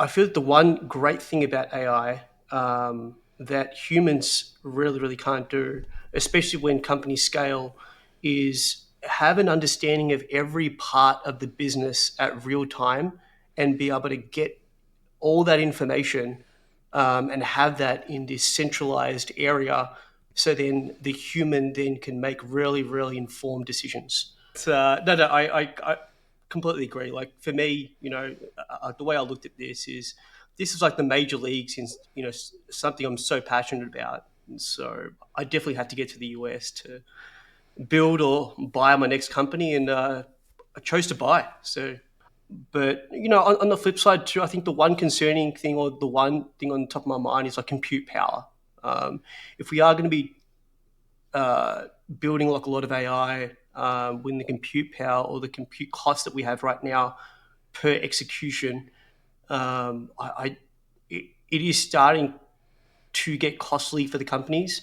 I feel that the one great thing about AI that humans really, really can't do, especially when companies scale, is have an understanding of every part of the business at real time and be able to get all that information and have that in this centralized area. So then the human then can make really, really informed decisions. No, I completely agree. Like for me, the way I looked at this is like the major leagues in something I'm so passionate about. And so I definitely had to get to the US to build or buy my next company, and I chose to buy. So, but on the flip side too, I think the one concerning thing or the one thing on top of my mind is like compute power. If we are going to be uh, building like a lot of AI, when the compute power or the compute cost that we have right now per execution, it is starting to get costly for the companies.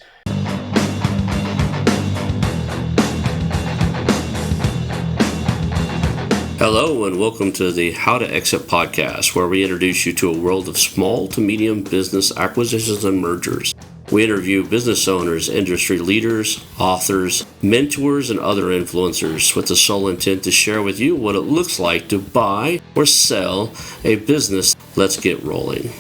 Hello, and welcome to the How to Exit podcast, where we introduce you to a world of small to medium business acquisitions and mergers. We interview business owners, industry leaders, authors, mentors, and other influencers with the sole intent to share with you what it looks like to buy or sell a business. Let's get rolling.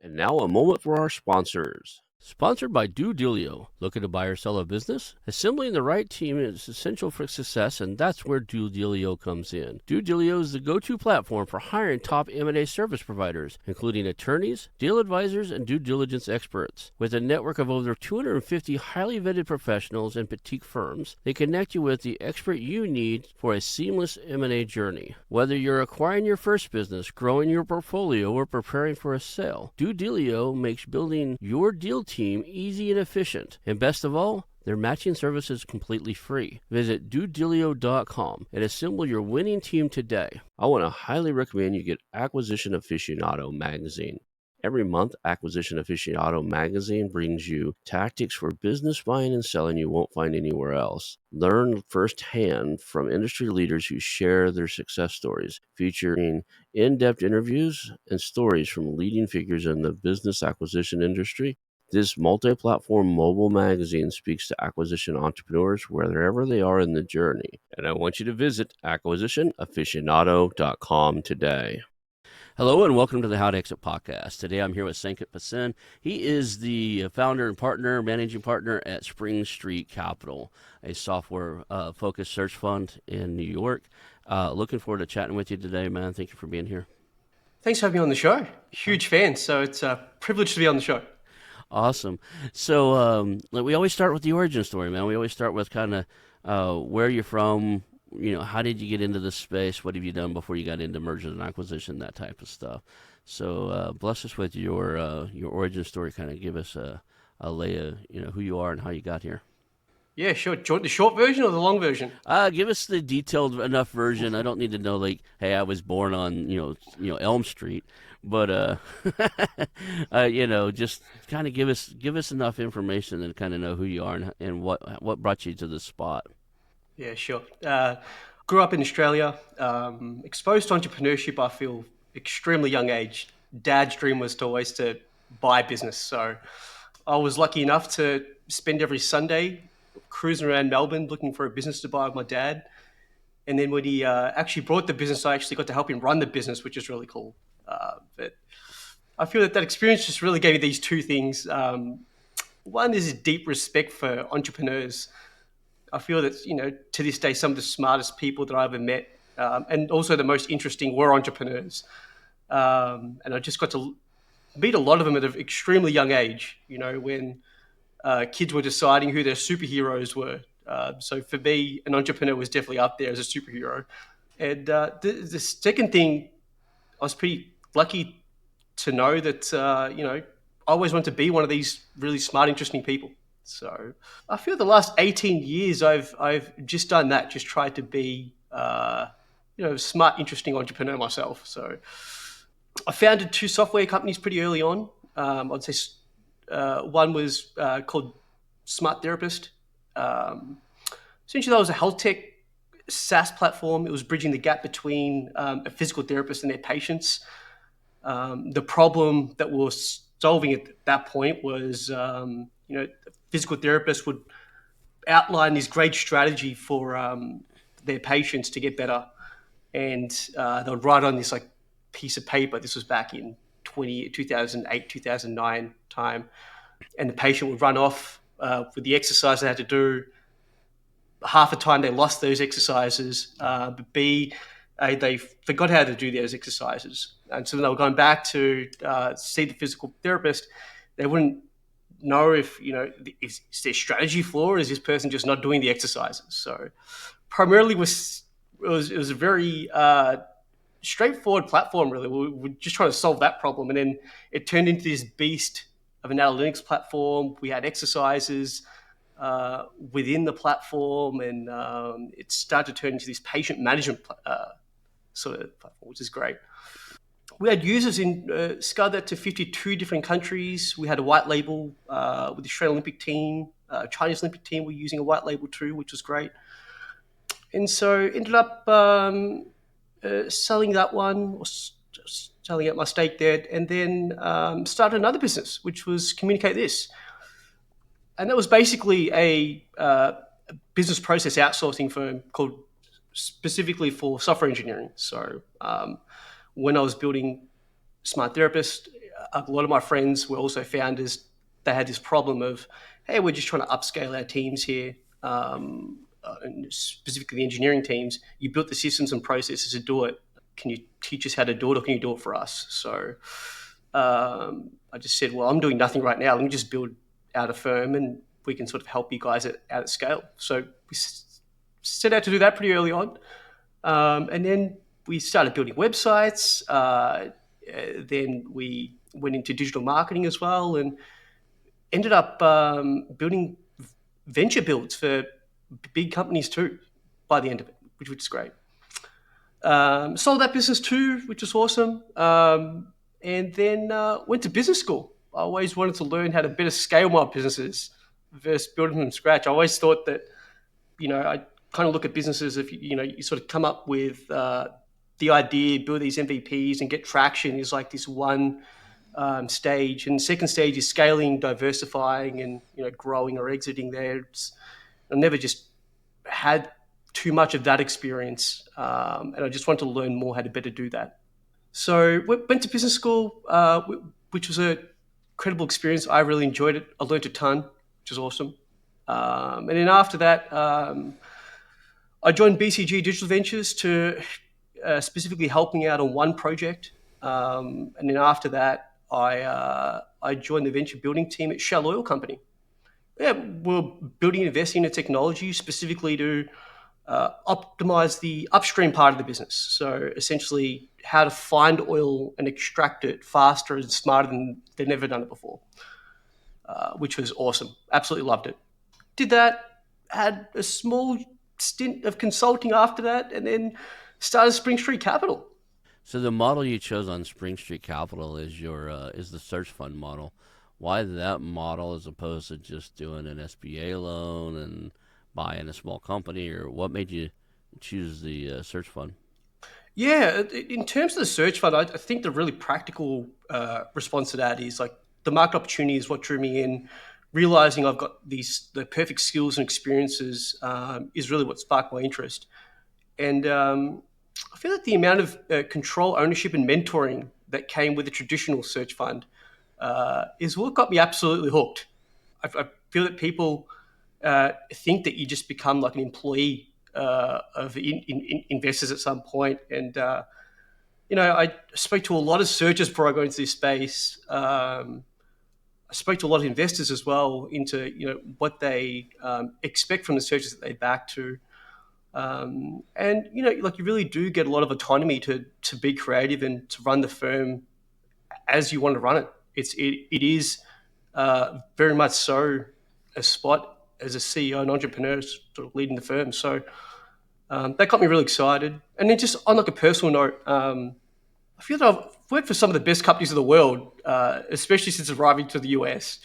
And now a moment for our sponsors. Sponsored by DuDilio. Looking to buy or sell a business? Assembling the right team is essential for success, and that's where DuDilio comes in. DuDilio is the go-to platform for hiring top M&A service providers, including attorneys, deal advisors, and due diligence experts. With a network of over 250 highly vetted professionals and boutique firms, they connect you with the expert you need for a seamless M&A journey. Whether you're acquiring your first business, growing your portfolio, or preparing for a sale, DuDilio makes building your deal team easy and efficient. And best of all, their matching service is completely free. Visit dudilio.com and assemble your winning team today. I want to highly recommend you get Acquisition Aficionado magazine. Every month, Acquisition Aficionado magazine brings you tactics for business buying and selling you won't find anywhere else. Learn firsthand from industry leaders who share their success stories, featuring in-depth interviews and stories from leading figures in the business acquisition industry. This multi-platform mobile magazine speaks to acquisition entrepreneurs wherever they are in the journey. And I want you to visit acquisitionaficionado.com today. Hello and welcome to the How to Exit podcast. Today I'm here with Sanket Bhasin. He is the founder and partner, managing partner at Spring Street Capital, a software-focused search fund in New York. Looking forward to chatting with you today, man. Thank you for being here. Thanks for having me on the show. Huge fan, so it's a privilege to be on the show. Awesome. So we always start with the origin story, man. We always start with kind of where you're from. How did you get into this space? What have you done before you got into mergers and acquisition, that type of stuff. So bless us with your origin story. Kind of give us a lay of who you are and how you got here. Yeah, sure. Do you want the short version or the long version? Give us the detailed enough version. I don't need to know like, hey, I was born on Elm Street, but just kind of give us enough information and kind of know who you are and what brought you to this spot. Yeah, sure. Grew up in Australia, exposed to entrepreneurship, I feel, extremely young age. Dad's dream was to always to buy business. So I was lucky enough to spend every Sunday cruising around Melbourne looking for a business to buy with my dad. And then when he actually brought the business, I actually got to help him run the business, which is really cool. But I feel that experience just really gave me these two things. One is a deep respect for entrepreneurs. I feel that, to this day, some of the smartest people that I ever met, and also the most interesting, were entrepreneurs. And I just got to meet a lot of them at an extremely young age, when kids were deciding who their superheroes were. So for me, an entrepreneur was definitely up there as a superhero. And the second thing, I was pretty lucky to know that, I always wanted to be one of these really smart, interesting people. So I feel the last 18 years I've just done that, just tried to be a smart, interesting entrepreneur myself. So I founded two software companies pretty early on. I'd say one was called Smart Therapist. Essentially, that was a health tech SaaS platform. It was bridging the gap between a physical therapist and their patients. The problem that we were solving at that point was, the physical therapist would outline this great strategy for their patients to get better, and they would write on this like piece of paper. This was back in 2008, 2009 time, and the patient would run off with the exercise they had to do. Half the time they lost those exercises, but B, they forgot how to do those exercises. And so when they were going back to see the physical therapist, they wouldn't know if, is there strategy flaw, or is this person just not doing the exercises? So primarily it was a very straightforward platform, really. We were just trying to solve that problem. And then it turned into this beast of an analytics platform. We had exercises within the platform, and it started to turn into this patient management sort of platform, which is great. We had users in scaled that to 52 different countries. We had a white label with the Australian Olympic team, Chinese Olympic team were using a white label too, which was great. And so ended up selling that one, or selling out my stake there, and then started another business, which was Communicate This. And that was basically a business process outsourcing firm called specifically for software engineering. So when I was building Smart Therapist, a lot of my friends were also founders. They had this problem of, hey, we're just trying to upscale our teams here, and specifically the engineering teams. You built the systems and processes to do it. Can you teach us how to do it, or can you do it for us? So I just said, well, I'm doing nothing right now. Let me just build out a firm, and we can sort of help you guys out at scale. So we set out to do that pretty early on. And then we started building websites. Then we went into digital marketing as well, and ended up building venture builds for big companies too by the end of it, which was great. Sold that business too, which was awesome. And then went to business school. I always wanted to learn how to better scale my businesses versus building them from scratch. I always thought that, I kind of look at businesses, if you sort of come up with the idea, build these MVPs and get traction is like this one stage. And second stage is scaling, diversifying, and growing or exiting there. I never just had too much of that experience, and I just wanted to learn more how to better do that. So went to business school, which was a incredible experience. I really enjoyed it. I learned a ton, which was awesome. And then after that, I joined BCG Digital Ventures to specifically helping out on one project. And then after that, I joined the venture building team at Shell Oil Company. Yeah, we're building and investing in technology specifically to optimize the upstream part of the business. So essentially, how to find oil and extract it faster and smarter than they've never done it before, which was awesome. Absolutely loved it. Did that, had a small stint of consulting after that, and then started Spring Street Capital. So the model you chose on Spring Street Capital is the search fund model. Why that model as opposed to just doing an SBA loan and buying a small company, or what made you choose the search fund? Yeah, in terms of the search fund, I think the really practical response to that is like the market opportunity is what drew me in. Realizing I've got the perfect skills and experiences is really what sparked my interest. And I feel like the amount of control, ownership, and mentoring that came with a traditional search fund is what got me absolutely hooked. I feel that people think that you just become like an employee of investors at some point. And, I spoke to a lot of searchers before I got into this space. I spoke to a lot of investors as well into, what they expect from the searchers that they back to. And, like you really do get a lot of autonomy to be creative and to run the firm as you want to run it. It is very much so a spot as a CEO and entrepreneur sort of leading the firm. So that got me really excited. And then just on like a personal note, I feel that I've worked for some of the best companies in the world, especially since arriving to the US.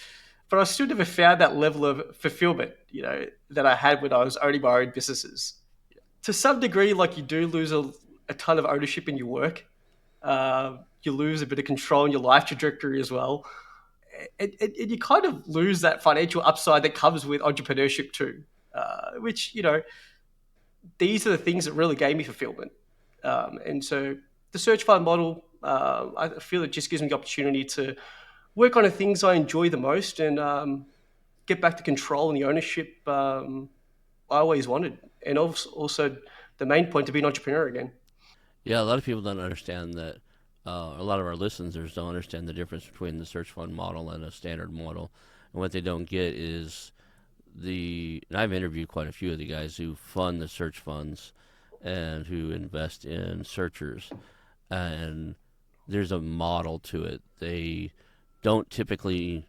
But I still never found that level of fulfillment, that I had when I was owning my own businesses. to some degree, like you do lose a ton of ownership in your work. You lose a bit of control in your life trajectory as well. And you kind of lose that financial upside that comes with entrepreneurship too, which, these are the things that really gave me fulfillment. And so the search fund model, I feel it just gives me the opportunity to work on the things I enjoy the most and get back to control and the ownership I always wanted. And also the main point to be an entrepreneur again. Yeah, a lot of people don't understand that. A lot of our listeners don't understand the difference between the search fund model and a standard model. And what they don't get is and I've interviewed quite a few of the guys who fund the search funds and who invest in searchers. And there's a model to it. They don't typically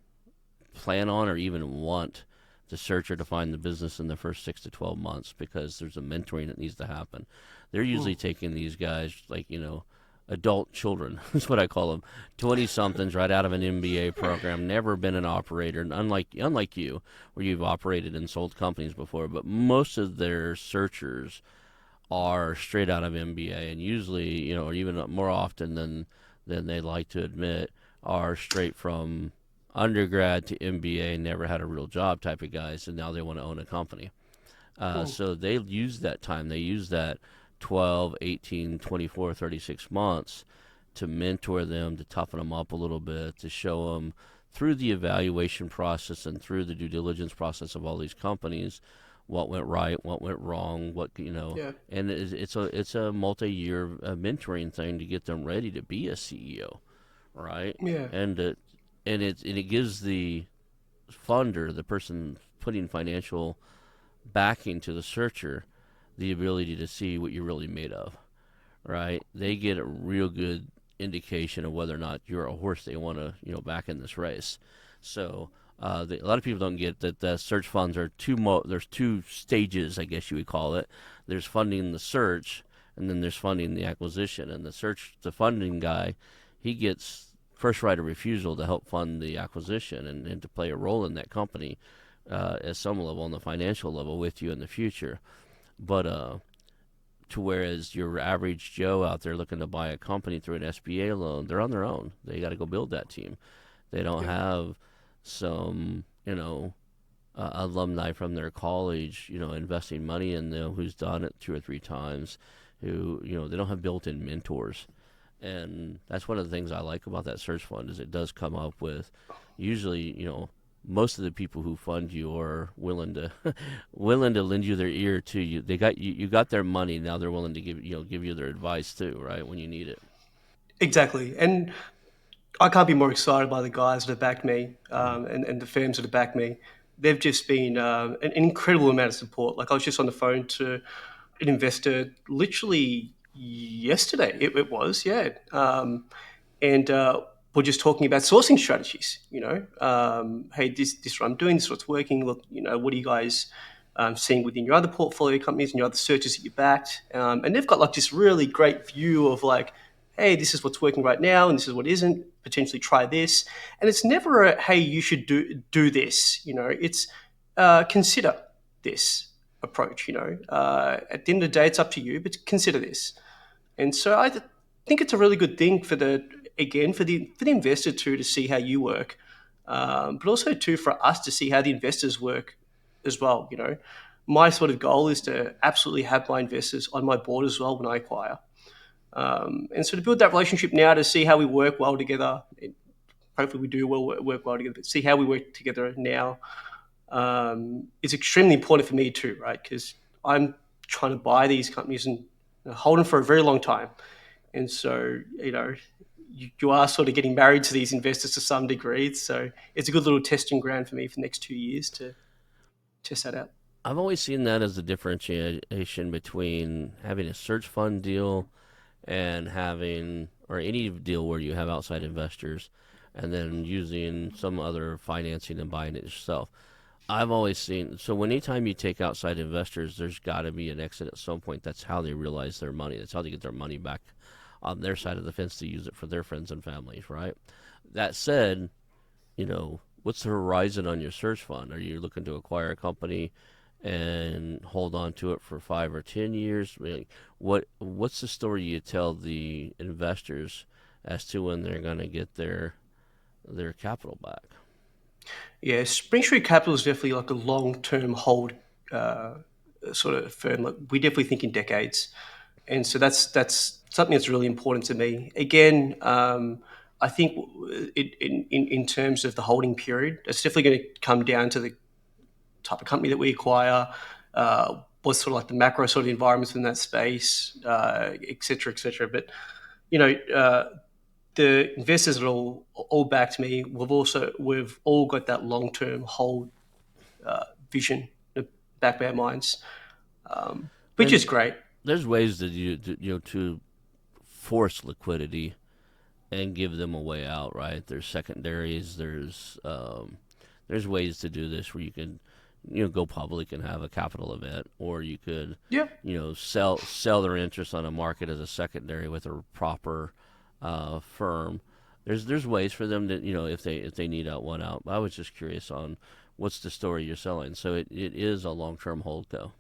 plan on or even want the searcher to find the business in the first 6 to 12 months because there's a mentoring that needs to happen. They're usually Mm, taking these guys like adult children. That's what I call them. 20 somethings right out of an MBA program, never been an operator, and unlike you, where you've operated and sold companies before. But most of their searchers are straight out of MBA, and usually, or even more often than they like to admit, are straight from undergrad to MBA, never had a real job type of guys, and now they want to own a company. mm, So they use that time. They use that 12, 18, 24, 36 months to mentor them, to toughen them up a little bit, to show them through the evaluation process and through the due diligence process of all these companies what went right, what went wrong, yeah, and it's a multi-year mentoring thing to get them ready to be a CEO, right? yeah, And it gives the funder, the person putting financial backing to the searcher, the ability to see what you're really made of, right? They get a real good indication of whether or not you're a horse they want to, back in this race. So a lot of people don't get that the search funds are there's two stages, I guess you would call it. There's funding the search, and then there's funding the acquisition. And the funding guy, he gets first right of refusal to help fund the acquisition and to play a role in that company at some level, on the financial level, with you in the future. But to whereas your average Joe out there looking to buy a company through an SBA loan, they're on their own. They got to go build that team. They don't yeah. have some, alumni from their college, investing money in them who's done it 2 or 3 times, who, they don't have built-in mentors. And that's one of the things I like about that search fund is it does come up with usually, most of the people who fund you are willing to willing to lend you their ear to you. They got you got their money, now they're willing to give you their advice too, right? When you need it. Exactly. And I can't be more excited by the guys that have backed me Mm. and the firms that have backed me. They've just been an incredible amount of support. Like I was just on the phone to an investor literally yesterday. It was, yeah. And we're just talking about sourcing strategies. Hey, this is what I'm doing. This is what's working. Look, what are you guys seeing within your other portfolio companies and your other searches that you backed? And they've got like this really great view of like, hey, this is what's working right now, and this is what isn't. Potentially try this, and it's never a hey, you should do this. It's consider this approach. At the end of the day, it's up to you, but consider this. And so I think it's a really good thing for the investor too to see how you work, but also too for us to see how the investors work as well. My sort of goal is to absolutely have my investors on my board as well when I acquire, and so to build that relationship now to see how we work well together. Hopefully, we do work well together. But see how we work together now is extremely important for me too, right? Because I'm trying to buy these companies and hold them for a very long time. And so, you are sort of getting married to these investors to some degree. So it's a good little testing ground for me for the next 2 years to test that out. I've always seen that as the differentiation between having a search fund deal and having, or any deal where you have outside investors, and then using some other financing and buying it yourself. I've always seen, so anytime you take outside investors, there's got to be an exit at some point. That's how they realize their money. That's how they get their money back on their side of the fence to use it for their friends and families, right? That said, what's the horizon on your search fund? Are you looking to acquire a company and hold on to it for 5 or 10 years? I mean, what's the story you tell the investors as to when they're going to get their capital back? Yeah, Spring Street Capital is definitely like a long-term hold uh, sort of firm. Like we definitely think in decades, and so that's something that's really important to me. Again, I think in terms of the holding period, it's definitely going to come down to the type of company that we acquire, what's sort of like the macro sort of environments in that space, et cetera, et cetera. But you know, the investors are all backed me. We've all got that long term hold vision in the back of our minds, which And is great. there's ways that to force liquidity and give them a way out, right? There's secondaries. There's ways to do this where you can, go public and have a capital event, or you could, Yeah, sell their interest on a market as a secondary with a proper firm. There's ways for them to, if they need out one out. I was just curious on what's the story you're selling. So it is a long term hold co.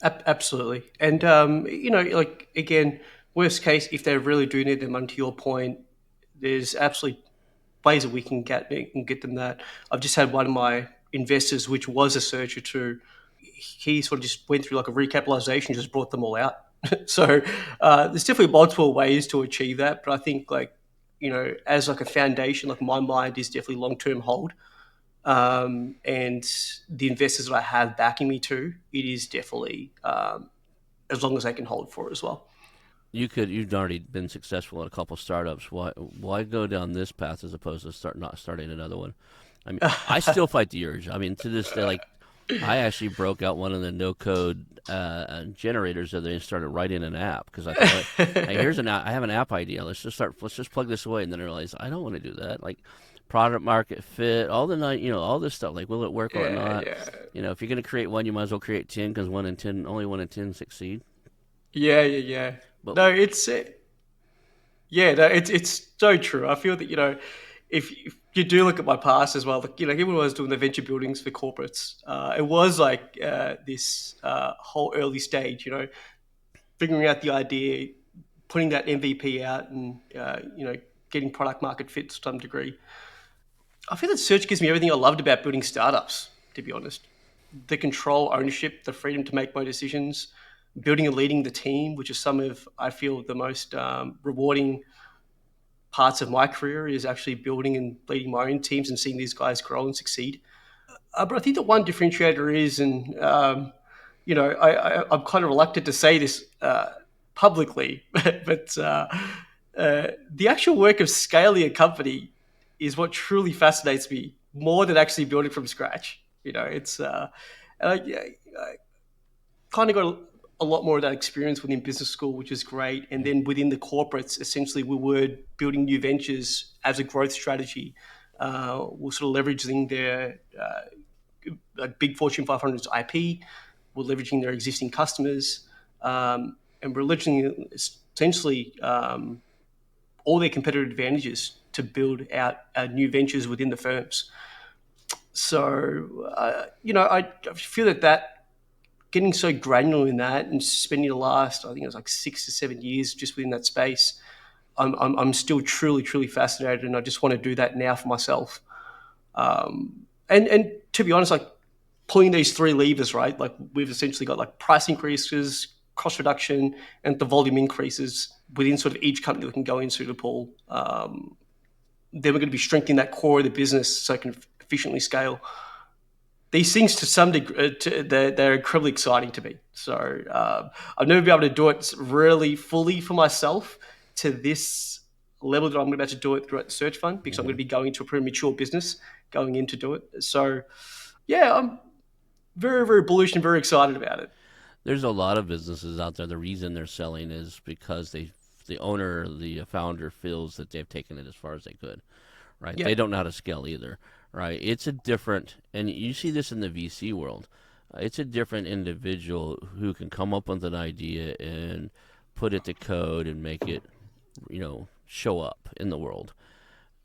absolutely. And like again, worst case, if they really do need them, to your point, there's absolutely ways that we can get them that. I've just had one of my investors, which was a searcher too. He sort of just went through like a recapitalization, just brought them all out. So there's definitely multiple ways to achieve that, but I think like as like a foundation, like my mind is definitely long term hold, and the investors that I have backing me too, it is definitely as long as they can hold for it as well. You've already been successful in a couple startups. Why go down this path as opposed to not starting another one? I mean, I still fight the urge. I mean, to this day, like I actually broke out one of the no code generators that they started writing an app because I thought, hey, here's an app. I have an app idea. Let's just plug this away, and then I realized I don't want to do that. Like product market fit, all the night, all this stuff. Like, will it work or Yeah, not? yeah, If you're gonna create one, you might as well create 10 because only 1 in 10 succeed. yeah, yeah, yeah. But No, no, it's so true. I feel that if you do look at my past as well, like even when I was doing the venture buildings for corporates, it was like this whole early stage, figuring out the idea, putting that MVP out, and getting product market fit to some degree. I feel that search gives me everything I loved about building startups. To be honest, the control, ownership, the freedom to make my decisions, building and leading the team, which is some of I feel the most rewarding parts of my career is actually building and leading my own teams and seeing these guys grow and succeed. But I think that one differentiator is, and I'm kind of reluctant to say this publicly, but the actual work of scaling a company is what truly fascinates me more than actually building from scratch. It's and I kind of got a lot more of that experience within business school, which is great. And then within the corporates, essentially, we were building new ventures as a growth strategy. We're sort of leveraging their big Fortune 500's IP. We're leveraging their existing customers, and we're leveraging essentially all their competitive advantages to build out new ventures within the firms. So, I feel that getting so granular in that and spending the last, I think it was like 6 to 7 years just within that space, I'm still truly, truly fascinated, and I just want to do that now for myself. And to be honest, like pulling these three levers, right? Like we've essentially got like price increases, cost reduction, and the volume increases within sort of each company we can go into to pull. Then we're going to be strengthening that core of the business so it can efficiently scale. These things, to some degree, they're incredibly exciting to me. So I've never been able to do it really fully for myself to this level that I'm about to do it throughout the search fund, because I'm going mhm. to be going into a pretty mature business going in to do it. So yeah, I'm very, very bullish and very excited about it. There's a lot of businesses out there. The reason they're selling is because the owner, the founder, feels that they've taken it as far as they could. Right? Yeah. They don't know how to scale either. Right? It's a different, and you see this in the VC world. It's a different individual who can come up with an idea and put it to code and make it, show up in the world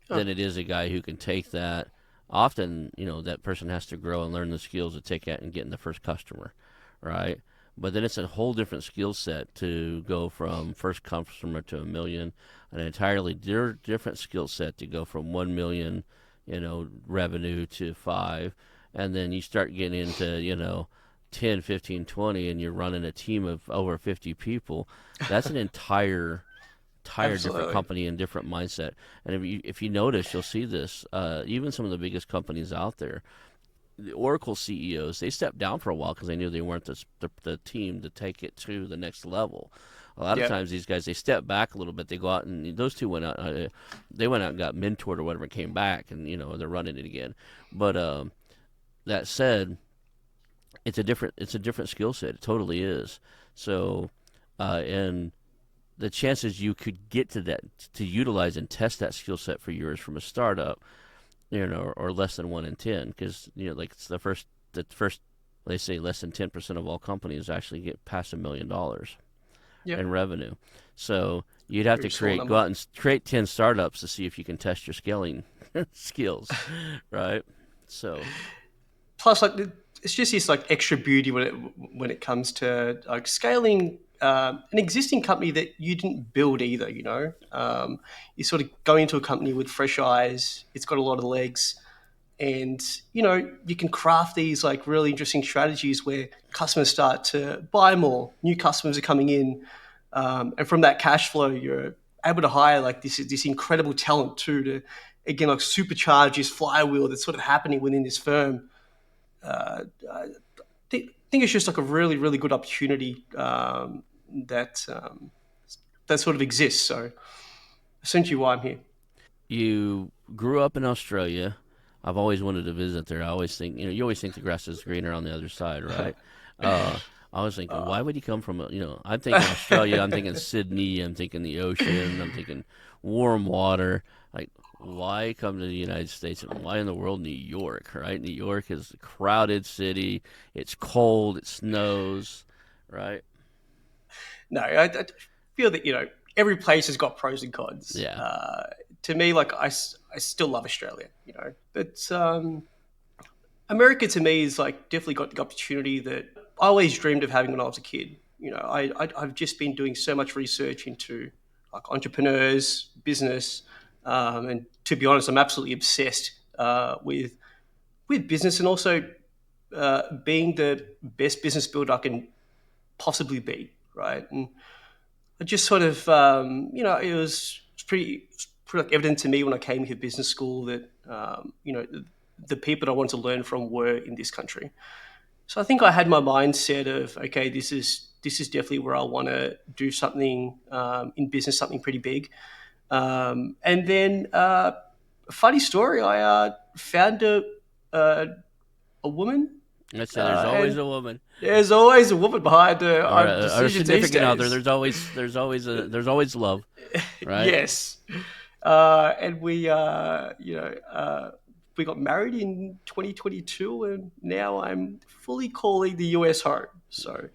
than Oh, it is a guy who can take that. often, that person has to grow and learn the skills to take out and get in the first customer, right? But then it's a whole different skill set to go from first customer to a million, an entirely different skill set to go from 1 million, revenue to five. And then you start getting into, 10, 15, 20, and you're running a team of over 50 people. That's an entire different Absolutely. company and different mindset. And if you notice, you'll see this. Even some of the biggest companies out there, the Oracle CEOs, they stepped down for a while because they knew they weren't the team to take it to the next level. A lot of Yeah. times, these guys they step back a little bit. They go out and those two went out. They went out and got mentored or whatever, and came back, and they're running it again. But that said, it's a different skill set. It totally is. So, and the chances you could get to that to utilize and test that skill set for yours from a startup, or less than 1 in 10, because like it's the first they say less than 10% of all companies actually get past $1 million Yep. in revenue. So you'd have Very to small go number. out and create 10 startups to see if you can test your scaling skills, right? So Plus, like, it's just this like extra beauty when it comes to like scaling an existing company that you didn't build either. You sort of go into a company with fresh eyes. It's got a lot of legs, and you can craft these like really interesting strategies where customers start to buy more. New customers are coming in, and from that cash flow, you're able to hire like this incredible talent too to again like supercharge this flywheel that's sort of happening within this firm. I think it's just like a really, really good opportunity that sort of exists. So essentially, why I'm here. you grew up in Australia. I've always wanted to visit there. I always think, you always think the grass is greener on the other side, right? Uh, I was thinking, why would you come from, I'm thinking Australia, I'm thinking Sydney, I'm thinking the ocean, I'm thinking warm water. Like, why come to the United States and why in the world New York, right? New York is a crowded city. It's cold, it snows, right? No, I feel that every place has got pros and cons. Yeah. To me, like I still love Australia. But America to me is like definitely got the opportunity that I always dreamed of having when I was a kid. I've just been doing so much research into like entrepreneurs, business, and to be honest, I'm absolutely obsessed with business and also being the best business builder I can possibly be. Right, and I just sort of it's pretty like evident to me when I came here business school that the people that I wanted to learn from were in this country. So I think I had my mindset of okay, this is definitely where I want to do something in business, something pretty big. And then a funny story, I found uh, a woman, Let's say there's always and a woman there's always a woman behind or our a decisions these significant other. days. There's always love, right? Yes, and we got married in 2022, and now I'm fully calling the US home. So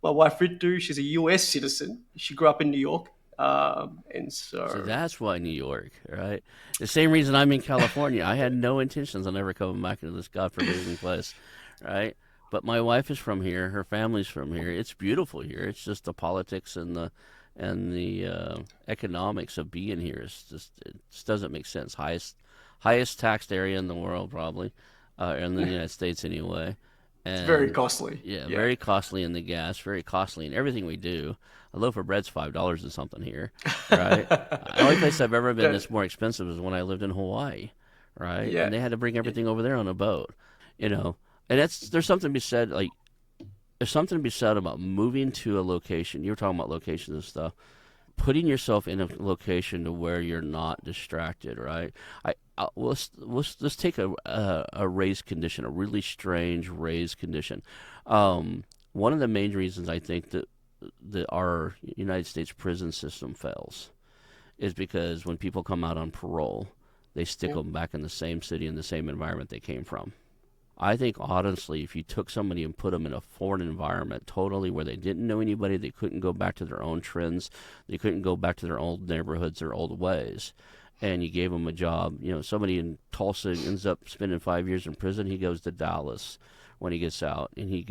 my wife Ritu, she's a US citizen. She grew up in New York, and See, so that's why New York, right? The same reason I'm in California. I had no intentions on ever coming back into this godforsaken place, right? But my wife is from here. Her family's from here. It's beautiful here. It's just the politics and the economics of being here is just doesn't make sense. Highest taxed area in the world, probably, in the United States anyway, it's very and costly. yeah, Yeah. very costly in the gas, very costly in everything we do. A loaf of bread's $5 and something here, right? The only place I've ever been That- that's more expensive is when I lived in Hawaii, right? yeah. And they had to bring everything over there on a boat, you know. And there's something to be said, like there's something to be said about moving to a location. You were talking about locations and stuff. Putting yourself in a location to where you're not distracted, right? Let's take a raised condition, a really strange raised condition. One of the main reasons I think that our United States prison system fails is because when people come out on parole, they stick Yeah. them back in the same city in the same environment they came from. I think honestly, if you took somebody and put them in a foreign environment totally where they didn't know anybody, they couldn't go back to their own trends, they couldn't go back to their old neighborhoods, their old ways, and you gave him a job. Somebody in Tulsa ends up spending 5 years in prison. He goes to Dallas when he gets out, and he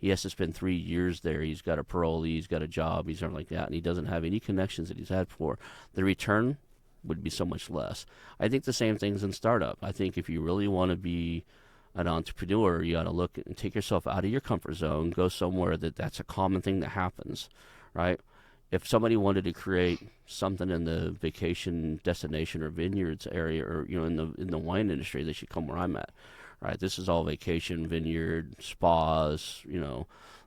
has to spend 3 years there. He's got a parolee, he's got a job, he's something like that, and he doesn't have any connections that he's had before. The return would be so much less. I think the same thing's in startup. I think if you really want to be an entrepreneur, you got to look and take yourself out of your comfort zone, go somewhere that's a common thing that happens, right? If somebody wanted to create something in the vacation destination or vineyards area, or in the wine industry, they should come where I'm at, right? This is all vacation, vineyard, spas,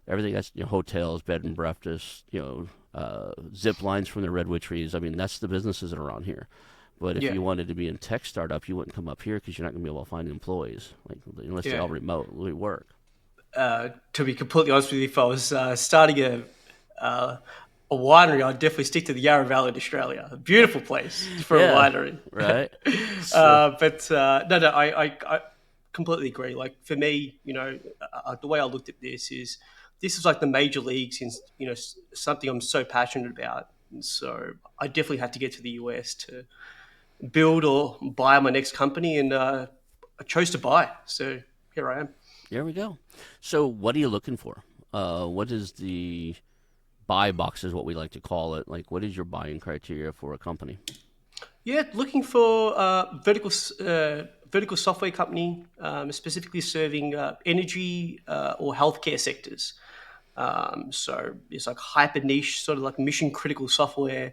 everything that's hotels, bed and breakfast, zip lines from the redwood trees. I mean, that's the businesses that are around here. But if Yeah, you wanted to be in tech startup, you wouldn't come up here because you're not going to be able to find employees, like unless they yeah. all remotely work. To be completely honest with you, if I was starting uh, a winery, I'd definitely stick to the Yarra Valley in Australia. A beautiful place for a Yeah, winery. right. So But no, I completely agree. Like for me, the way I looked at this is like the major leagues in something I'm so passionate about. And so I definitely had to get to the US to build or buy my next company, and I chose to buy. So here I am. there we go. So what are you looking for? What is the buy box is what we like to call it. Like, what is your buying criteria for a company? Yeah, looking for vertical software company, specifically serving energy or healthcare sectors. So it's like hyper niche, sort of like mission critical software,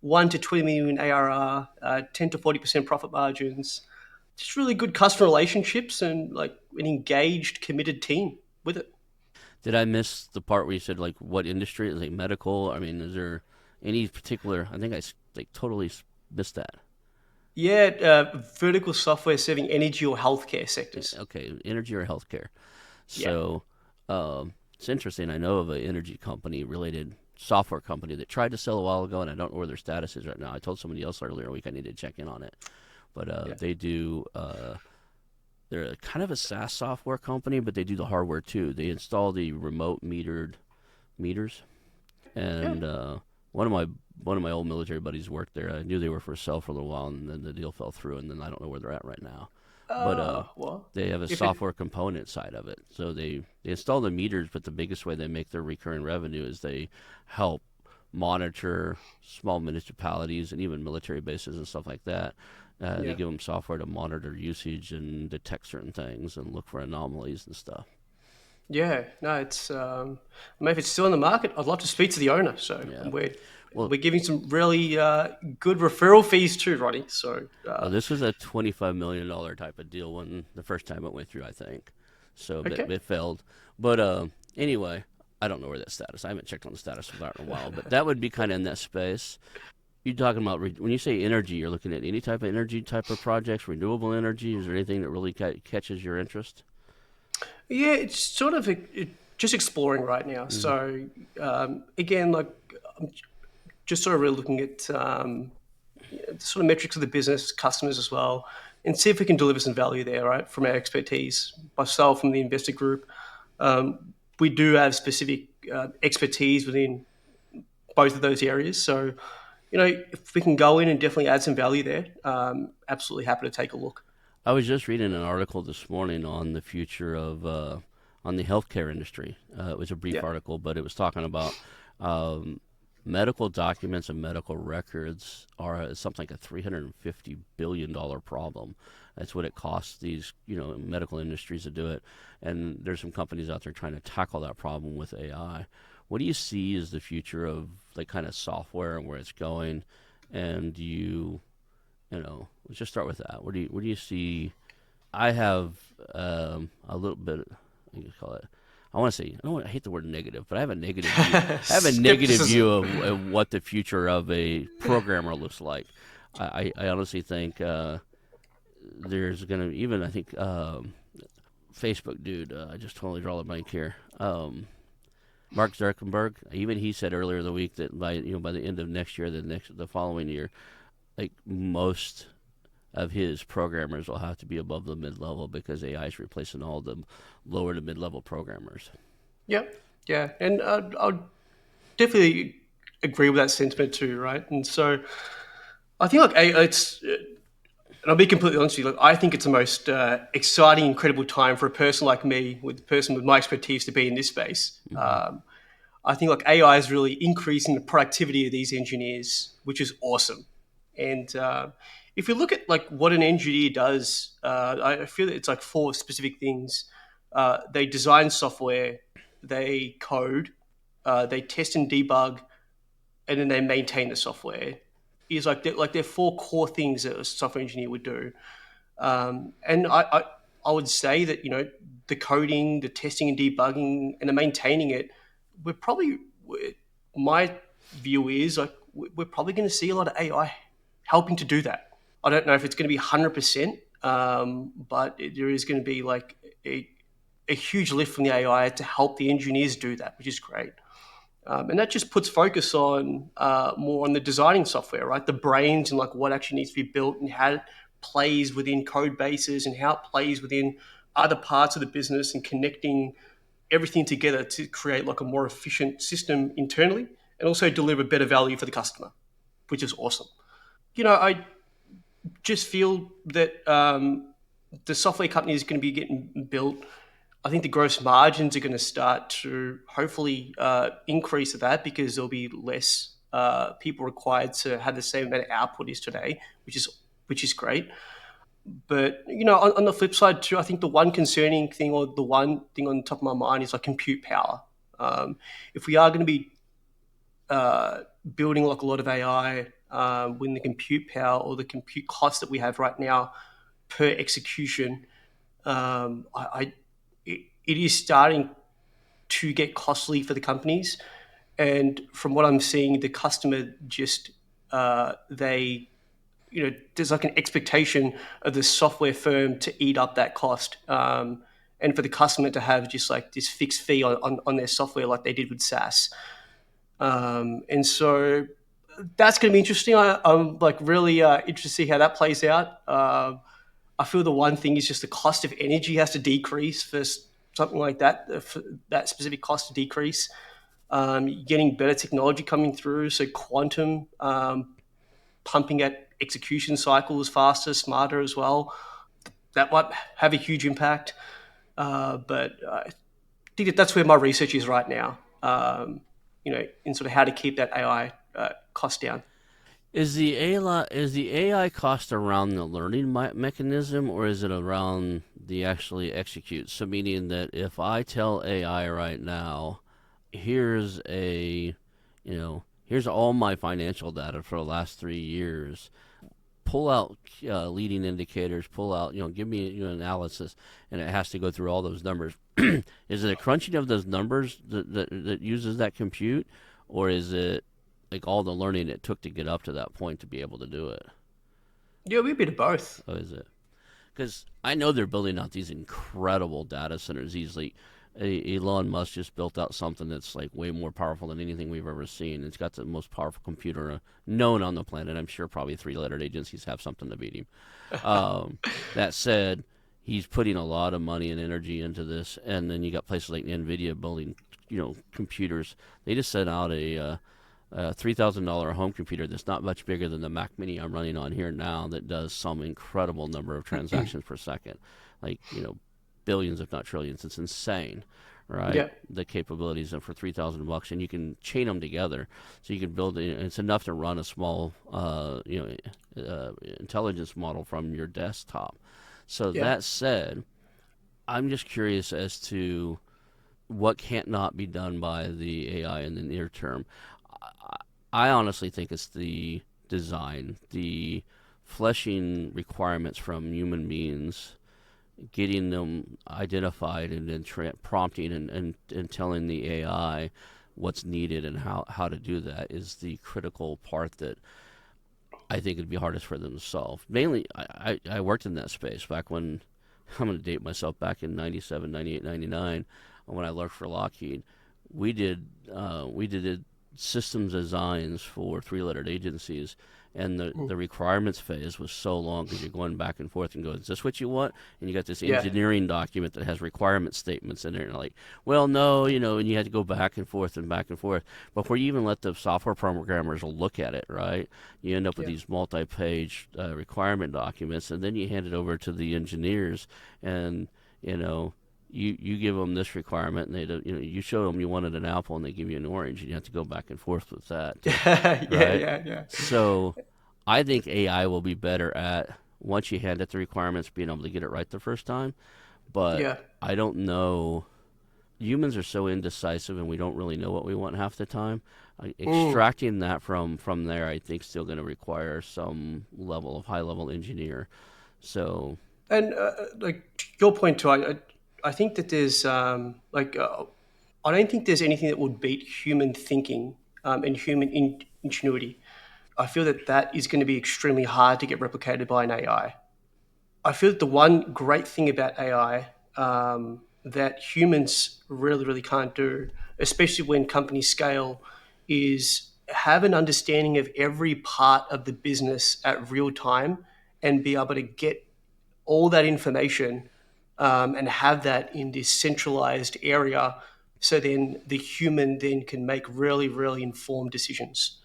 1 to 20 million ARR, 10 to 40% profit margins. Just really good customer relationships and like an engaged, committed team with it. Did I miss the part where you said like what industry? Is it medical? I mean, is there any particular? I think like totally missed that. Yeah, vertical software serving energy or healthcare sectors. Okay, energy or healthcare. Yeah, So it's interesting. I know of an energy company related software company that tried to sell a while ago, and I don't know where their status is right now. I told somebody else earlier week I need to check in on it, but yeah, they do. They're kind of a SaaS software company, but they do the hardware too. They install the remote metered meters, yeah. and one of my old military buddies worked there. I knew they were for sale for a little while, and then the deal fell through, and then I don't know where they're at right now. But Well, they have a if it software component side of it. So they install the meters, but the biggest way they make their recurring revenue is they help monitor small municipalities and even military bases and stuff like that. They yeah. give them software to monitor usage and detect certain things and look for anomalies and stuff. Yeah, no, it's maybe if it's still in the market, I'd love to speak to the owner. So Yeah. Well, we're giving some really good referral fees too, Ronnie. So this was a $25 million type of deal when the first time it went through, I think. So but okay. it failed. But anyway, I don't know where that status. I haven't checked on the status of that in a while. But that would be kind of in that space. You're talking about when you say energy, you're looking at any type of energy type of projects, renewable energy. Is there anything that really catches your interest? Yeah, it's sort of just exploring right now. Mm. So again, like I'm just sort of really looking at the sort of metrics of the business, customers as well, and see if we can deliver some value there, right, from our expertise. Myself and the investor group, we do have specific expertise within both of those areas. So, if we can go in and definitely add some value there, absolutely happy to take a look. I was just reading an article this morning on the future of on the healthcare industry. It was a brief Yeah, article, but it was talking about um, medical documents and medical records are something like a $350 billion problem. That's what it costs these medical industries to do it, and there's some companies out there trying to tackle that problem with AI. What do you see as the future of like kind of software and where it's going? And do let's just start with that. Where do you see? I have a little bit. What do you call it? I want to say I hate the word negative, but I have a negative view. I have a negative view skepticism. of what the future of a programmer looks like. I honestly think there's gonna even I think Facebook dude. I just totally draw a blank here. Mark Zuckerberg. Even he said earlier in the week that by the end of next year, the following year, like most of his programmers will have to be above the mid level because AI is replacing all the lower to mid level programmers. Yeah, yeah, and I'll definitely agree with that sentiment too, right? And so I think like it's, and I'll be completely honest with you. Like, I think it's the most exciting, incredible time for a person like me, with a person with my expertise, to be in this space. Mm-hmm. I think like AI is really increasing the productivity of these engineers, which is awesome. And if you look at like what an engineer does, I feel that it's like four specific things. They design software, they code, they test and debug, and then they maintain the software. Is like they're four core things that a software engineer would do. And I would say that, the coding, the testing and debugging, and the maintaining it, we're probably my view is like we're probably going to see a lot of AI helping to do that. I don't know if it's going to be 100%, but there is going to be like a, a huge lift from the AI to help the engineers do that, which is great. And that just puts focus on more on the designing software, right? The brains and like what actually needs to be built and how it plays within code bases and how it plays within other parts of the business and connecting everything together to create like a more efficient system internally and also deliver better value for the customer, which is awesome. I just feel that the software company is going to be getting built. I think the gross margins are going to start to hopefully increase at that, because there'll be less people required to have the same amount of output as today, which is great. But on the flip side too, I think the one concerning thing, or the one thing on top of my mind, is like compute power. If we are going to be building like a lot of AI, when the compute power or the compute cost that we have right now per execution, it is starting to get costly for the companies. And from what I'm seeing, the customer just they there's like an expectation of the software firm to eat up that cost, and for the customer to have just like this fixed fee on their software like they did with SaaS. And so that's going to be interesting. I'm like really interested to see how that plays out. I feel the one thing is just the cost of energy has to decrease for something like that, for that specific cost to decrease. Getting better technology coming through, so quantum, pumping at execution cycles faster, smarter as well. That might have a huge impact. But I think that's where my research is right now. In sort of how to keep that AI cost down. Is the AI cost around the learning mechanism, or is it around the actually execute? So meaning that if I tell AI right now, here's here's all my financial data for the last 3 years, pull out leading indicators, pull out, give me analysis, and it has to go through all those numbers. Is it a crunching of those numbers that uses that compute, or is it like all the learning it took to get up to that point to be able to do it? Yeah, we a bit of both. Oh, is it? Because I know they're building out these incredible data centers easily. Elon Musk just built out something that's like way more powerful than anything we've ever seen. It's got the most powerful computer known on the planet. I'm sure probably three-lettered agencies have something to beat him. That said, he's putting a lot of money and energy into this, and then you got places like Nvidia building, computers. They just sent out a $3,000 home computer that's not much bigger than the Mac Mini I'm running on here now, that does some incredible number of transactions per second, like billions if not trillions. It's insane, right? Yeah, The capabilities of for $3,000, and you can chain them together, so you can build. It's enough to run a small, intelligence model from your desktop. So yeah. that said, I'm just curious as to what can't not be done by the AI in the near term. I honestly think it's the design, the fleshing requirements from human beings, getting them identified, and then prompting and telling the AI what's needed and how to do that is the critical part that I think it'd be hardest for them to solve. Mainly, I worked in that space back when, I'm going to date myself, back in 97, 98, 99, when I worked for Lockheed. We did systems designs for three-lettered agencies, and Mm. the requirements phase was so long because you're going back and forth and going, is this what you want? And you got this Yeah. engineering document that has requirement statements in there, and like, well, no, and you had to go back and forth and back and forth before you even let the software programmers look at it, right? You end up with Yeah. these multi-page requirement documents, and then you hand it over to the engineers, and you know you give them this requirement, and they do, you show them you wanted an apple, and they give you an orange, and you have to go back and forth with that, Yeah. right? Yeah. Yeah. So I think AI will be better at, once you hand it the requirements, being able to get it right the first time. But Yeah. I don't know. Humans are so indecisive, and we don't really know what we want half the time. Mm. Extracting that from there, I think, still going to require some level of high level engineer. So And like to your point too, I think that there's I don't think there's anything that would beat human thinking and human ingenuity. I feel that that is going to be extremely hard to get replicated by an AI. I feel that the one great thing about AI that humans really, really can't do, especially when companies scale, is have an understanding of every part of the business at real time and be able to get all that information and have that in this centralized area so then the human then can make really, really informed decisions.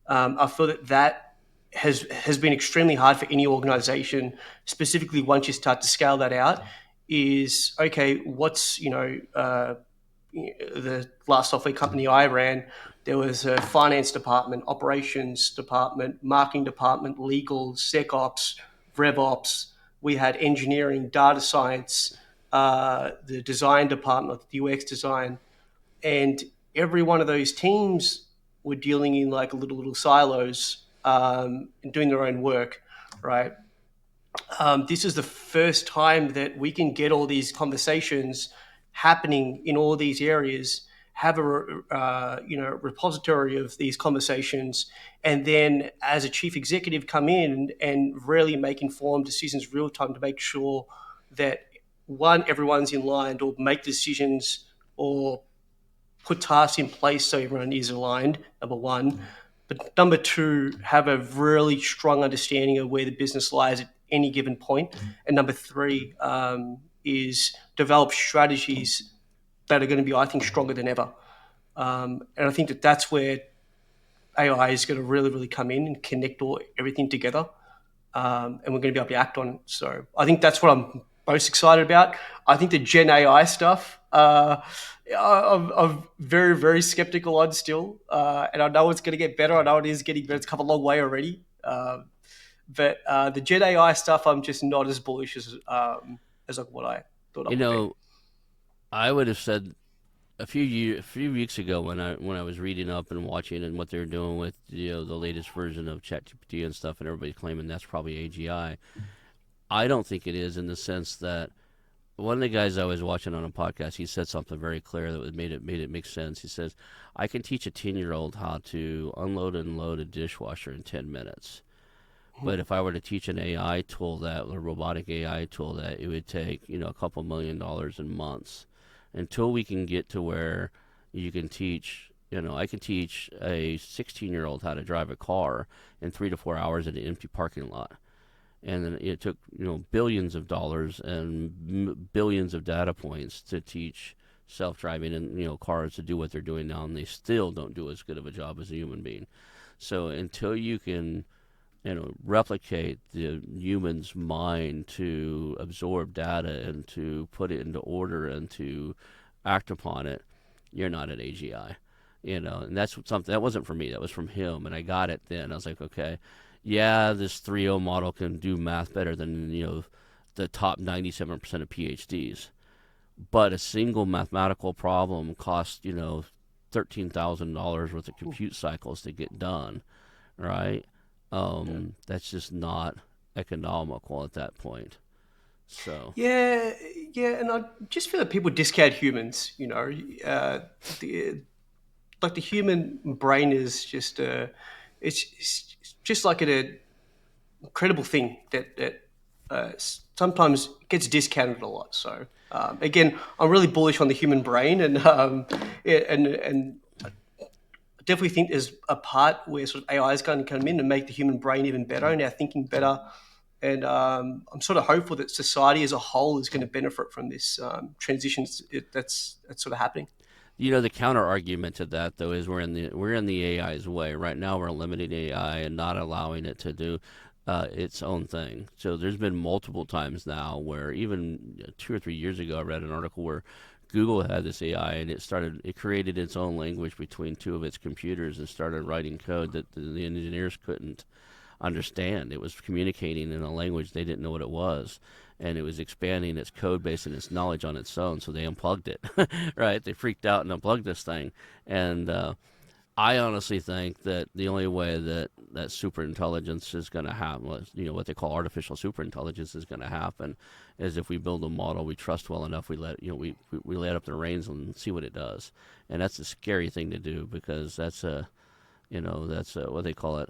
I feel that that has been extremely hard for any organization, specifically once you start to scale that out. Is okay. What's the last software company I ran? There was a finance department, operations department, marketing department, legal, SecOps, RevOps. We had engineering, data science, the design department, the UX design, and every one of those teams were dealing in like little silos and doing their own work, right? This is the first time that we can get all these conversations happening in all these areas, have a repository of these conversations, and then as a chief executive come in and really make informed decisions real time to make sure that one, everyone's in line or make decisions or put tasks in place so everyone is aligned, number one. But number two, have a really strong understanding of where the business lies at any given point. And number three is develop strategies that are going to be, I think, stronger than ever. And I think that that's where AI is going to really, really come in and connect everything together. And we're going to be able to act on it. So I think that's what I'm most excited about. I think the Gen AI stuff, I'm very, very skeptical on still. And I know it's going to get better. I know it is getting better. It's come a long way already. But the Gen AI stuff, I'm just not as bullish as like what I thought I you would be. know, I would have said a few weeks ago when I was reading up and watching and what they're doing with the latest version of ChatGPT and stuff, and everybody's claiming that's probably AGI. I don't think it is, in the sense that one of the guys I was watching on a podcast, he said something very clear that made it make sense. He says, "I can teach a 10-year-old how to unload and load a dishwasher in 10 minutes." But if I were to teach an AI tool that, a robotic AI tool that, it would take, a couple $1 million in months until we can get to where you can teach, I can teach a 16-year-old how to drive a car in 3 to 4 hours in an empty parking lot. And then it took, billions of dollars and billions of data points to teach self-driving and, cars to do what they're doing now, and they still don't do as good of a job as a human being. So until you can replicate the human's mind to absorb data and to put it into order and to act upon it, you're not at AGI. And that's something that wasn't from me, that was from him, and I got it then. I was like, okay, yeah, this 3.0 model can do math better than the top 97% of PhDs, but a single mathematical problem costs $13,000 worth of compute cycles to get done, right? Yeah. That's just not economical at that point. So Yeah, yeah, and I just feel that people discount humans. The like the human brain is just it's just like an incredible thing that sometimes gets discounted a lot. So again, I'm really bullish on the human brain, and yeah, and definitely think there's a part where sort of AI is going to come in and make the human brain even better and our thinking better. And I'm sort of hopeful that society as a whole is going to benefit from this transition that's sort of happening. The counter argument to that though is we're in the AI's way right now. We're limiting AI and not allowing it to do its own thing. So there's been multiple times now where even 2 or 3 years ago, I read an article where Google had this AI and it created its own language between two of its computers and started writing code that the engineers couldn't understand. It was communicating in a language they didn't know what it was, and it was expanding its code base and its knowledge on its own. So they unplugged it, right? They freaked out and unplugged this thing, and I honestly think that the only way that super intelligence is going to happen, what they call artificial super intelligence is going to happen, is if we build a model we trust well enough, we let up the reins and see what it does, and that's a scary thing to do because that's what they call it.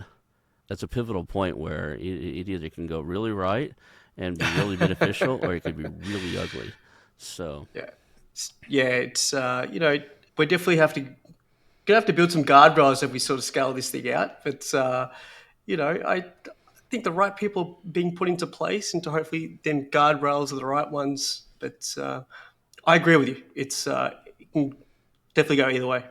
That's a pivotal point where it either can go really right and be really beneficial, or it could be really ugly. So Yeah, yeah. It's we definitely gonna have to build some guardrails if we sort of scale this thing out. But I think the right people being put into place, and to hopefully them guardrails are the right ones. But I agree with you. It can definitely go either way.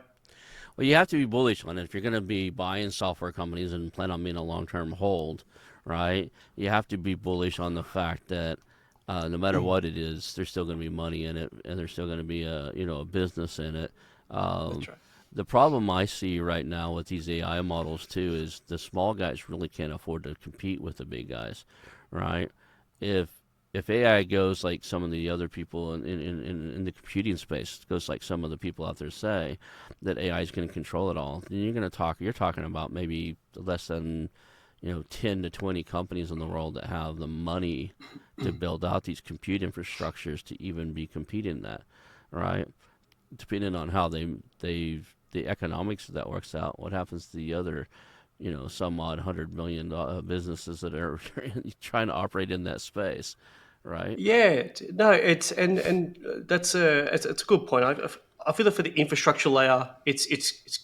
well, you have to be bullish on it if you're going to be buying software companies and plan on being a long-term hold, right? You have to be bullish on the fact that no matter what it is, there's still going to be money in it, and there's still going to be a business in it. That's Um, right. the problem I see right now with these AI models too is the small guys really can't afford to compete with the big guys, right? If if AI goes like some of the other people in the computing space goes like some of the people out there say that AI is going to control it all, then you're talking about maybe less than 10 to 20 companies in the world that have the money to build out these compute infrastructures to even be competing in that, right? Depending on how the economics of that works out, what happens to the other, some odd $100 million businesses that are trying to operate in that space, right? Yeah, no, and it's a good point. I feel that for the infrastructure layer, it's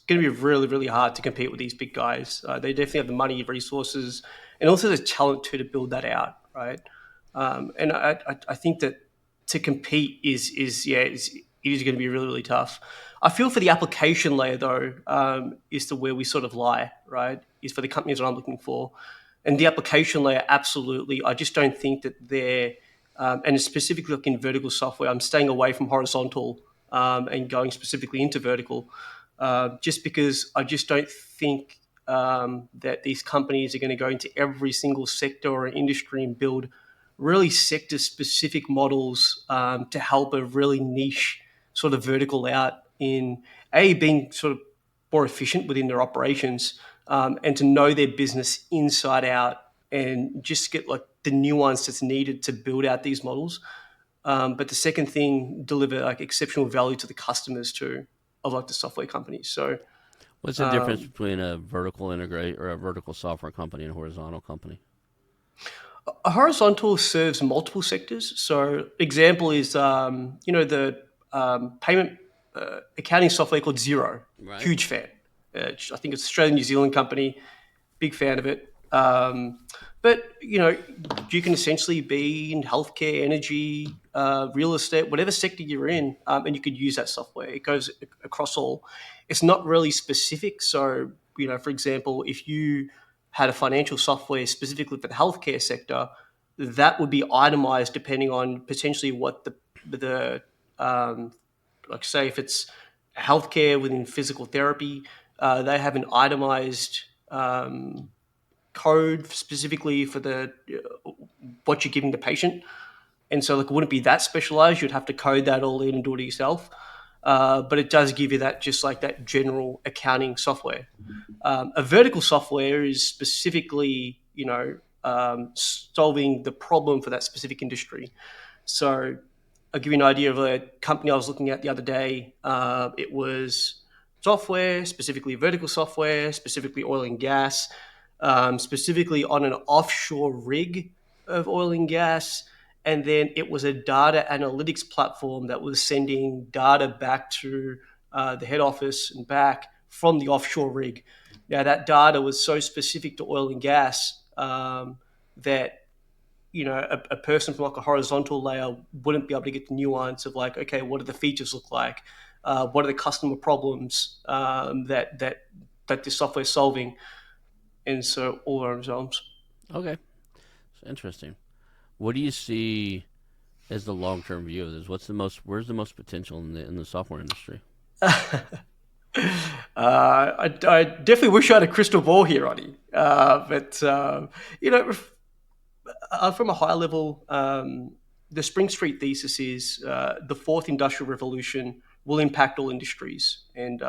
going to be really really hard to compete with these big guys. They definitely have the money, resources, and also the talent to build that out, right? And I think that to compete is yeah, it is going to be really really tough. I feel for the application layer though, is to where we sort of lie, right? Is for the companies that I'm looking for, and the application layer, absolutely. I just don't think that they're and specifically like in vertical software, I'm staying away from horizontal and going specifically into vertical, just because I just don't think that these companies are going to go into every single sector or industry and build really sector specific models to help a really niche sort of vertical out in being sort of more efficient within their operations and to know their business inside out and just get like the nuance that's needed to build out these models. But the second thing, deliver like exceptional value to the customers too of like the software companies. So What's the difference um, between a vertical integrate or a vertical software company and a horizontal company? a horizontal serves multiple sectors. So example is the payment accounting software called Zero. Right. Huge fan. I think it's an Australian New Zealand company. Big fan of it. But you can essentially be in healthcare, energy, real estate, whatever sector you're in, and you could use that software. It goes across all. It's not really specific. So for example, if you had a financial software specifically for the healthcare sector, that would be itemized depending on potentially what the like say if it's healthcare within physical therapy, they have an itemized code specifically for the what you're giving the patient. And so like it wouldn't be that specialized. You'd have to code that all in and do it yourself. But it does give you that just like that general accounting software. A vertical software is specifically, solving the problem for that specific industry. So I'll give you an idea of a company I was looking at the other day. It was software, specifically vertical software, specifically oil and gas, specifically on an offshore rig of oil and gas. And then it was a data analytics platform that was sending data back to the head office and back from the offshore rig. Now, that data was so specific to oil and gas that a person from like a horizontal layer wouldn't be able to get the nuance of like, okay, what do the features look like? What are the customer problems that this software is solving? And so all our results. Okay, it's interesting. What do you see as the long term view of this? Where's the most potential in the software industry? I definitely wish I had a crystal ball here, Ronnie. But you know, from a high level, the Spring Street thesis is the fourth industrial revolution will impact all industries, and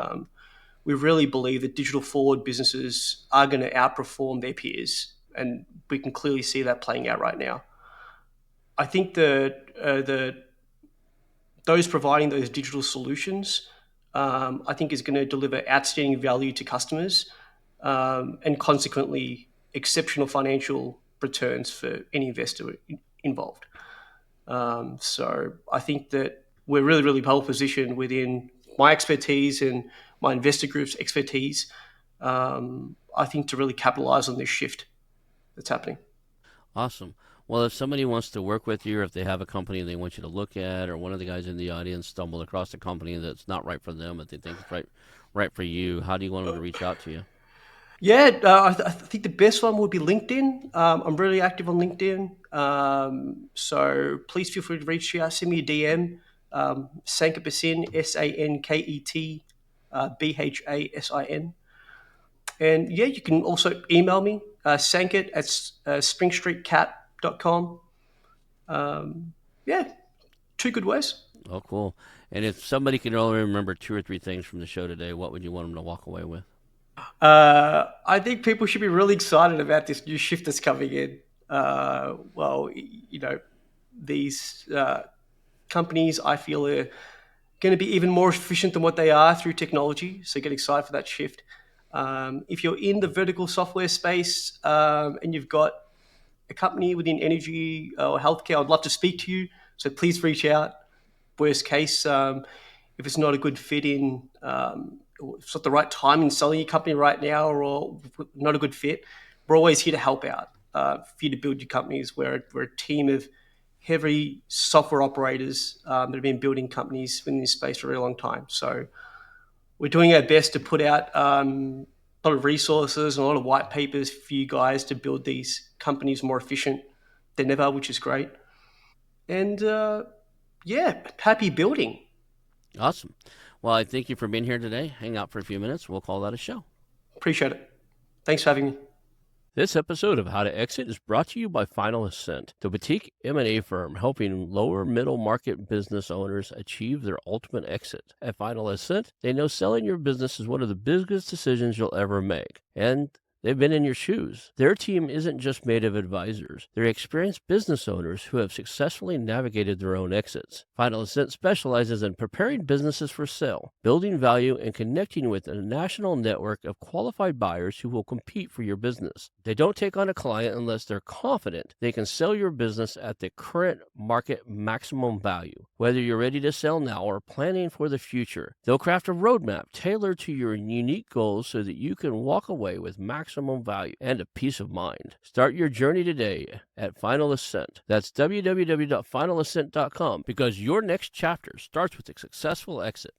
we really believe that digital forward businesses are going to outperform their peers, and we can clearly see that playing out right now. I think the those providing those digital solutions, I think, is going to deliver outstanding value to customers, and consequently exceptional financial returns for any investor involved. So I think that we're really, really well positioned within my expertise and my investor group's expertise. I think to really capitalize on this shift that's happening. Awesome. Well, if somebody wants to work with you, or if they have a company they want you to look at, or one of the guys in the audience stumbled across a company that's not right for them, but they think it's right for you, how do you want them to reach out to you? Yeah, I think the best one would be LinkedIn. I'm really active on LinkedIn. So please feel free to reach out, send me a DM. Sanket Bhasin, Sanket Bhasin. And yeah, you can also email me, Sanket at springstreetcat.com. Yeah, two good ways. Oh, cool. And if somebody could only remember two or three things from the show today, what would you want them to walk away with? I think people should be really excited about this new shift that's coming in. These companies, I feel, are going to be even more efficient than what they are through technology. So get excited for that shift. If you're in the vertical software space and you've got a company within energy or healthcare, I'd love to speak to you. So please reach out. Worst case, if it's not a good fit or it's not the right time in selling your company right now, or not a good fit, we're always here to help out, for you to build your companies. We're a team of heavy software operators that have been building companies in this space for a really long time. So we're doing our best to put out a lot of resources and a lot of white papers for you guys to build these companies more efficient than ever, which is great. And yeah, happy building. Awesome. Well, I thank you for being here today. Hang out for a few minutes. We'll call that a show. Appreciate it. Thanks for having me. This episode of How to Exit is brought to you by Final Ascent, the boutique M&A firm helping lower middle market business owners achieve their ultimate exit. At Final Ascent, they know selling your business is one of the biggest decisions you'll ever make, and they've been in your shoes. Their team isn't just made of advisors. They're experienced business owners who have successfully navigated their own exits. Final Ascent specializes in preparing businesses for sale, building value, and connecting with a national network of qualified buyers who will compete for your business. They don't take on a client unless they're confident they can sell your business at the current market maximum value. Whether you're ready to sell now or planning for the future, they'll craft a roadmap tailored to your unique goals so that you can walk away with maximum value and a peace of mind. Start your journey today at Final Ascent. That's www.finalascent.com, because your next chapter starts with a successful exit.